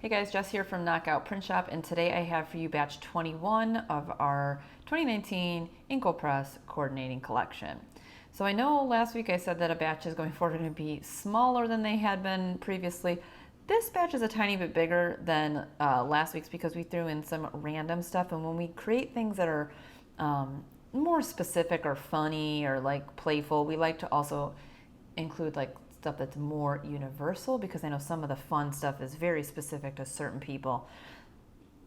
Hey guys, Jess here from Knockout Print Shop, and today I have for you batch 21 of our 2019 Inkwell Press Coordinating Collection. So I know last week I said that a batch is going forward going to be smaller than they had been previously. This batch is a tiny bit bigger than last week's because we threw in some random stuff, and when we create things that are more specific or funny or like playful, we like to also include like stuff that's more universal, because I know some of the fun stuff is very specific to certain people.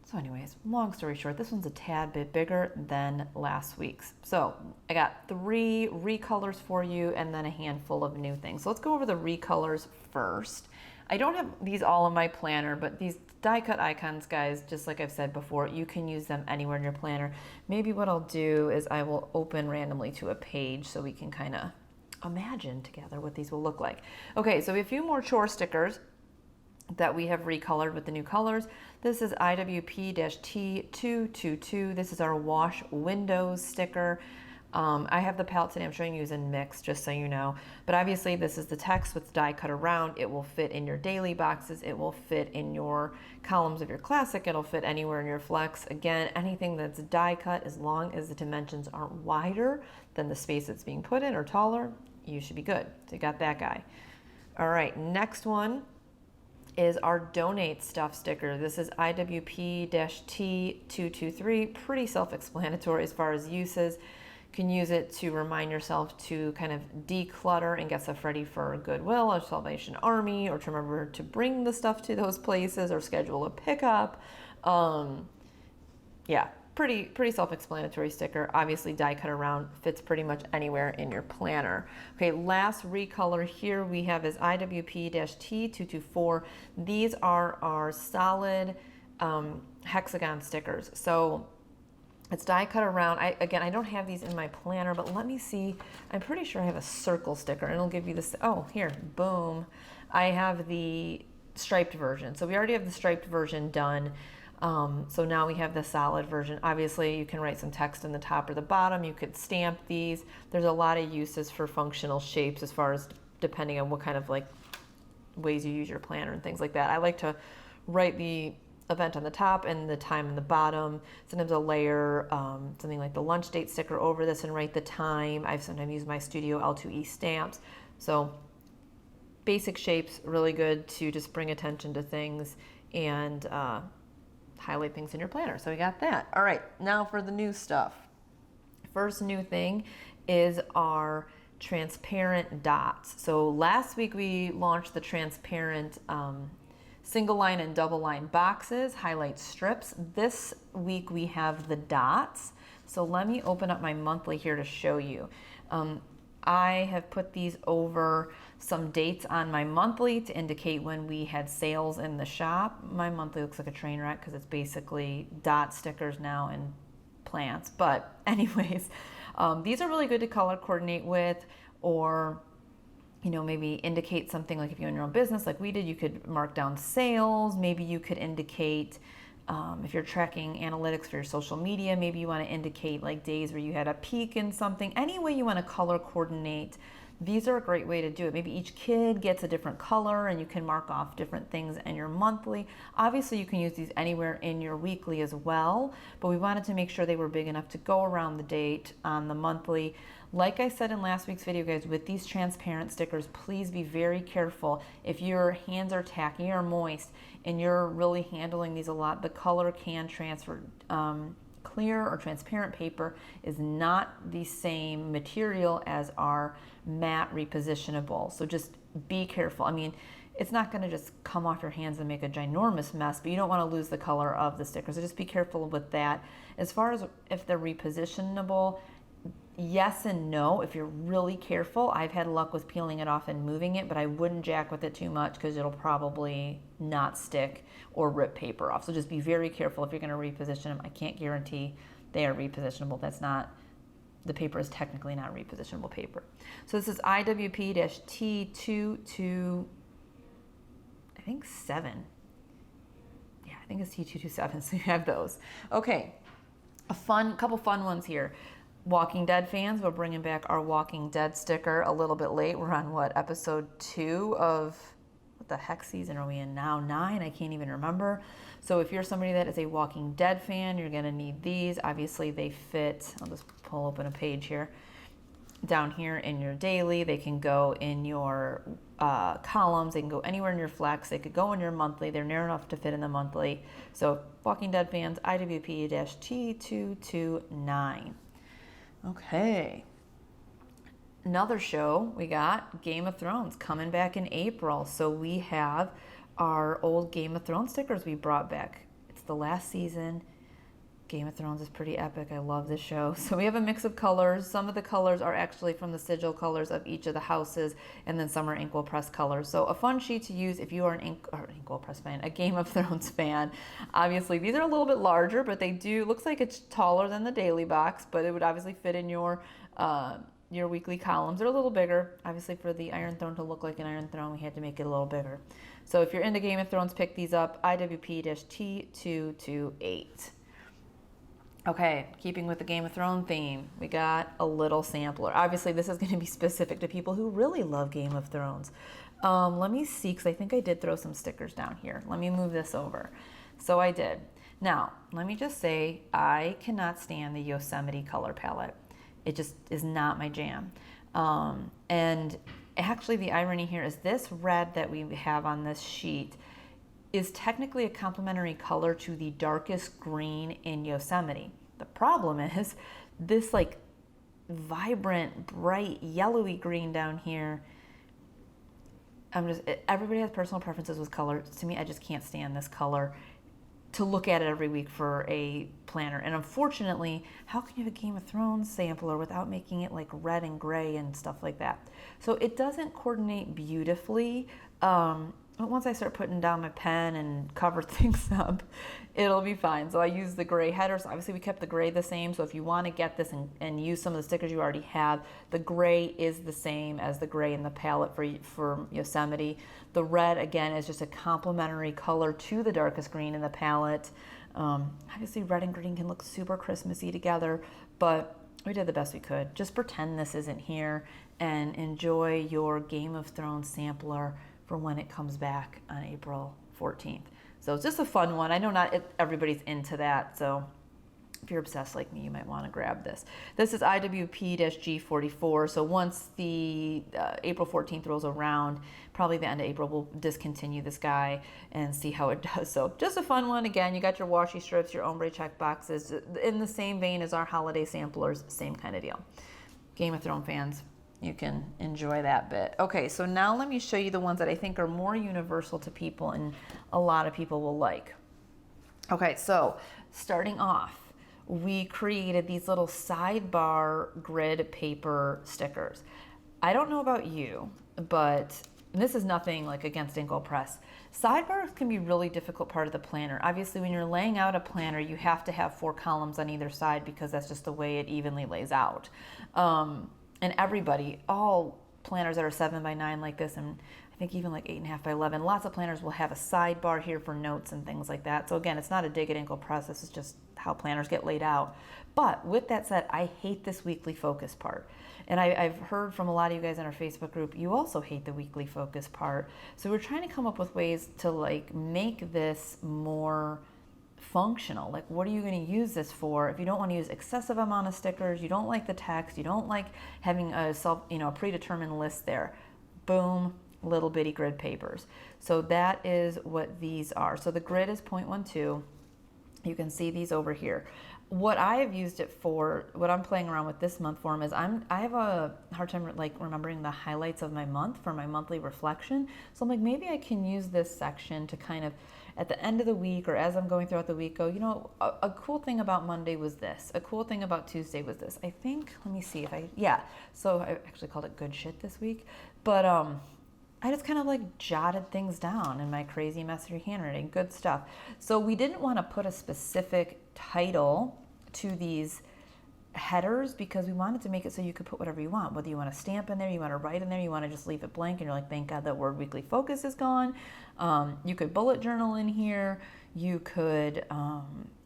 So anyways, long story short, this one's a tad bit bigger than last week's. So I got 3 recolors for you and then a handful of new things. So let's go over the recolors first. I don't have these all in my planner, but these die cut icons, guys, just like I've said before, you can use them anywhere in your planner. Maybe what I'll do is I will open randomly to a page so we can kind of imagine together what these will look like. Okay, so we have a few more chore stickers that we have recolored with the new colors. This is IWP-T222. This is our wash windows sticker. I have the palette today. I'm showing you in mix, just so you know. But obviously this is the text with die cut around. It will fit in your daily boxes. It will fit in your columns of your classic. It'll fit anywhere in your flex. Again, anything that's die cut, as long as the dimensions aren't wider than the space that's being put in or taller, you should be good. So you got that guy. All right, next one is our donate stuff sticker. This is IWP-T223. Pretty self-explanatory as far as uses. You can use it to remind yourself to kind of declutter and get stuff ready for Goodwill or Salvation Army, or to remember to bring the stuff to those places or schedule a pickup. Yeah, pretty self-explanatory sticker. Obviously die cut around, fits pretty much anywhere in your planner. Okay, last recolor here we have is IWP-T224. These are our solid hexagon stickers. So it's die cut around. Again, I don't have these in my planner, but let me see. I'm pretty sure I have a circle sticker, and it'll give you this. Oh, here, boom. I have the striped version. So we already have the striped version done. So now we have the solid version. Obviously, you can write some text in the top or the bottom. You could stamp these. There's a lot of uses for functional shapes, as far as depending on what kind of like ways you use your planner and things like that. I like to write the event on the top and the time on the bottom. Sometimes I'll layer something like the lunch date sticker over this and write the time. I've sometimes used my Studio L2E stamps. So basic shapes, really good to just bring attention to things and highlight things in your planner. So we got that. All right, now for the new stuff. First new thing is our transparent dots. So last week we launched the transparent single line and double line boxes, highlight strips. This week we have the dots. So let me open up my monthly here to show you. I have put these over some dates on my monthly to indicate when we had sales in the shop. My monthly looks like a train wreck because it's basically dot stickers now and plants. But anyways, these are really good to color coordinate with, or you know, maybe indicate something. Like if you own your own business like we did, you could mark down sales. Maybe you could indicate, if you're tracking analytics for your social media, maybe you want to indicate like days where you had a peak in something. Any way you want to color coordinate, these are a great way to do it. Maybe each kid gets a different color and you can mark off different things in your monthly. Obviously you can use these anywhere in your weekly as well, but we wanted to make sure they were big enough to go around the date on the monthly. Like I said in last week's video, guys, with these transparent stickers, please be very careful. If your hands are tacky or moist and you're really handling these a lot, the color can transfer. Clear or transparent paper is not the same material as our matte repositionable. So just be careful. I mean, it's not going to just come off your hands and make a ginormous mess, but you don't want to lose the color of the sticker. So just be careful with that. As far as if they're repositionable, yes and no. If you're really careful, I've had luck with peeling it off and moving it, but I wouldn't jack with it too much because it'll probably not stick or rip paper off. So just be very careful if you're going to reposition them. I can't guarantee they are repositionable. That's not, the paper is technically not repositionable paper. So this is IWP-T227. I think 7. Yeah, I think it's T227. So you have those. Okay, couple fun ones here. Walking Dead fans, we're bringing back our Walking Dead sticker a little bit late. We're on what, episode 2 of what the heck season are we in now? 9, I can't even remember. So if you're somebody that is a Walking Dead fan, you're gonna need these. Obviously they fit, I'll just pull open a page here. Down here in your daily, they can go in your columns, they can go anywhere in your flex, they could go in your monthly, they're narrow enough to fit in the monthly. So Walking Dead fans, IWP-T229. Okay. Another show we got, Game of Thrones, coming back in April. So we have our old Game of Thrones stickers we brought back. It's the last season. Game of Thrones is pretty epic. I love this show. So we have a mix of colors. Some of the colors are actually from the sigil colors of each of the houses, and then some are Inkwell Press colors. So a fun sheet to use if you are an Inkwell Press fan, a Game of Thrones fan. Obviously, these are a little bit larger, but they do, looks like it's taller than the daily box, but it would obviously fit in your weekly columns. They're a little bigger. Obviously, for the Iron Throne to look like an Iron Throne, we had to make it a little bigger. So if you're into Game of Thrones, pick these up, IWP-T228. Okay, keeping with the Game of Thrones theme, we got a little sampler. Obviously, this is going to be specific to people who really love Game of Thrones. Let me see, because I think I did throw some stickers down here. Let me move this over. So I did. Now, let me just say, I cannot stand the Yosemite color palette. It just is not my jam. And actually, the irony here is this red that we have on this sheet is technically a complementary color to the darkest green in Yosemite. The problem is this like vibrant, bright, yellowy green down here. Everybody has personal preferences with color. To me, I just can't stand this color to look at it every week for a planner. And unfortunately, how can you have a Game of Thrones sampler without making it like red and gray and stuff like that? So it doesn't coordinate beautifully. But once I start putting down my pen and cover things up, it'll be fine. So I use the gray headers. Obviously, we kept the gray the same. So if you want to get this and use some of the stickers you already have, the gray is the same as the gray in the palette for Yosemite. The red, again, is just a complementary color to the darkest green in the palette. Obviously, red and green can look super Christmassy together, but we did the best we could. Just pretend this isn't here and enjoy your Game of Thrones sampler for when it comes back on April 14th. So it's just a fun one. I know not everybody's into that, so if you're obsessed like me, you might want to grab this. This is IWP-G44, so once the April 14th rolls around, probably the end of April, we'll discontinue this guy and see how it does. So just a fun one. Again, you got your washi strips, your ombre check boxes, in the same vein as our holiday samplers, same kind of deal. Game of Thrones fans, you can enjoy that bit. Okay, so now let me show you the ones that I think are more universal to people and a lot of people will like. Okay, so starting off, we created these little sidebar grid paper stickers. I don't know about you, but this is nothing like against Inkwell Press. Sidebars can be a really difficult part of the planner. Obviously, when you're laying out a planner, you have to have 4 columns on either side because that's just the way it evenly lays out. And everybody, all planners that are 7 by 9 like this, and I think even like 8.5 by 11, lots of planners will have a sidebar here for notes and things like that. So again, it's not a dig at Inkwell Press, this is just how planners get laid out. But with that said, I hate this weekly focus part. And I've heard from a lot of you guys in our Facebook group, you also hate the weekly focus part. So we're trying to come up with ways to like make this more functional. Like, what are you going to use this for? If you don't want to use excessive amount of stickers, you don't like the text, you don't like having a predetermined list there, boom, little bitty grid papers. So that is what these are. So the grid is 0.12. You can see these over here. What I have used it for, what I'm playing around with this month form is I have a hard time like remembering the highlights of my month for my monthly reflection. So I'm like, maybe I can use this section to kind of at the end of the week or as I'm going throughout the week go, you know, a cool thing about Monday was this. A cool thing about Tuesday was this. I think, let me see if so I actually called it good shit this week. But I just kind of like jotted things down in my crazy messy handwriting, good stuff. So we didn't want to put a specific title to these headers because we wanted to make it so you could put whatever you want, whether you want to stamp in there, you want to write in there, you want to just leave it blank and you're like, thank God that word weekly focus is gone. You could bullet journal in here, you could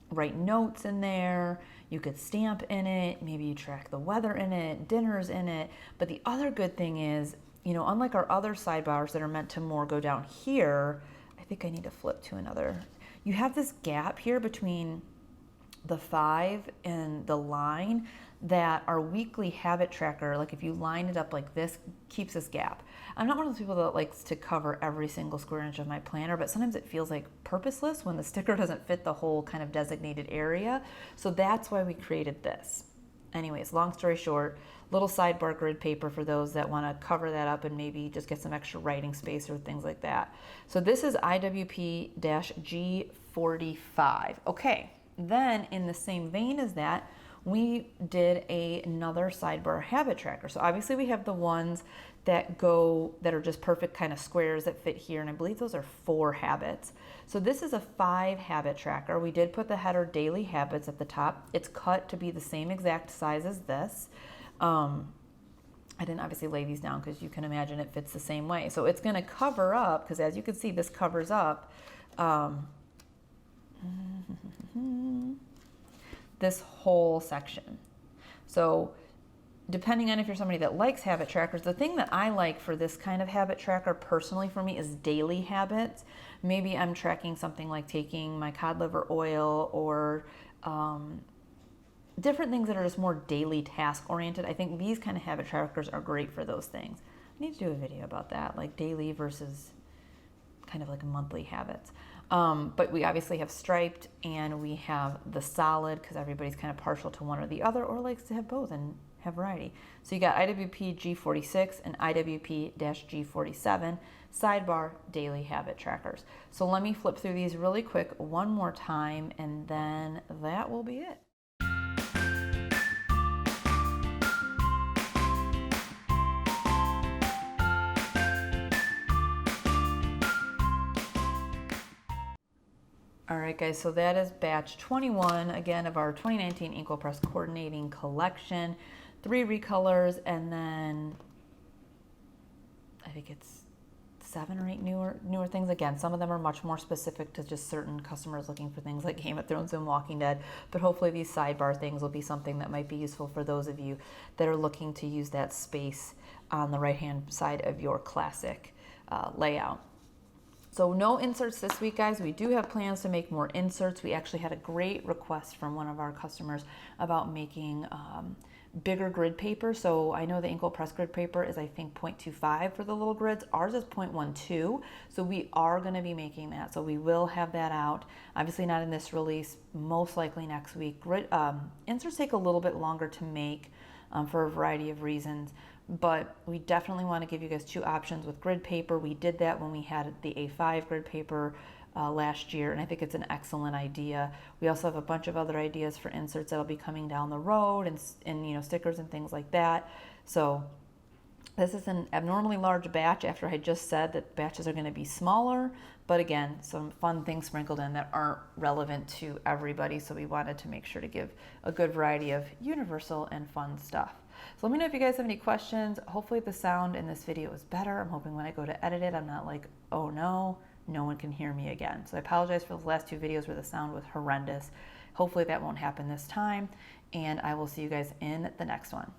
write notes in there, you could stamp in it, maybe you track the weather in it, dinners in it. But the other good thing is you know, unlike our other sidebars that are meant to more go down here, I think I need to flip to another. You have this gap here between the 5 and the line that our weekly habit tracker, like if you line it up like this, keeps this gap. I'm not one of those people that likes to cover every single square inch of my planner, but sometimes it feels like purposeless when the sticker doesn't fit the whole kind of designated area. So that's why we created this. Anyways, long story short, little sidebar grid paper for those that want to cover that up and maybe just get some extra writing space or things like that. So this is IWP-G45. Okay, then in the same vein as that, we did another sidebar habit tracker. So obviously we have the ones that are just perfect kind of squares that fit here, and I believe those are 4 habits. So this is a 5 habit tracker. We did put the header daily habits at the top. It's cut to be the same exact size as this. I didn't obviously lay these down because you can imagine it fits the same way. So it's going to cover up, because as you can see, this covers up this whole section. So depending on if you're somebody that likes habit trackers, the thing that I like for this kind of habit tracker personally for me is daily habits. Maybe I'm tracking something like taking my cod liver oil or different things that are just more daily task oriented. I think these kind of habit trackers are great for those things. I need to do a video about that, like daily versus kind of like monthly habits. But we obviously have striped and we have the solid because everybody's kind of partial to one or the other or likes to have both and have variety. So you got IWP G46 and IWP-G47 sidebar daily habit trackers. So let me flip through these really quick one more time and then that will be it. All right, guys, so that is batch 21, again, of our 2019 Inkwell Press Coordinating Collection. 3 recolors, and then I think it's 7 or 8 newer things. Again, some of them are much more specific to just certain customers looking for things like Game of Thrones and Walking Dead, but hopefully these sidebar things will be something that might be useful for those of you that are looking to use that space on the right-hand side of your classic layout. So no inserts this week, guys. We do have plans to make more inserts. We actually had a great request from one of our customers about making bigger grid paper. So I know the Inkwell Press grid paper is, I think, 0.25 for the little grids. Ours is 0.12. So we are going to be making that. So we will have that out. Obviously not in this release, most likely next week. Inserts take a little bit longer to make for a variety of reasons. But we definitely want to give you guys 2 options with grid paper. We did that when we had the A5 grid paper last year, and I think it's an excellent idea. We also have a bunch of other ideas for inserts that'll be coming down the road, and you know, stickers and things like that. So this is an abnormally large batch after I just said that batches are going to be smaller, but again, some fun things sprinkled in that aren't relevant to everybody, so we wanted to make sure to give a good variety of universal and fun stuff. So let me know if you guys have any questions. Hopefully the sound in this video is better. I'm hoping when I go to edit it, I'm not like, oh no one can hear me again. So I apologize for the last 2 videos where the sound was horrendous. Hopefully that won't happen this time, and I will see you guys in the next one.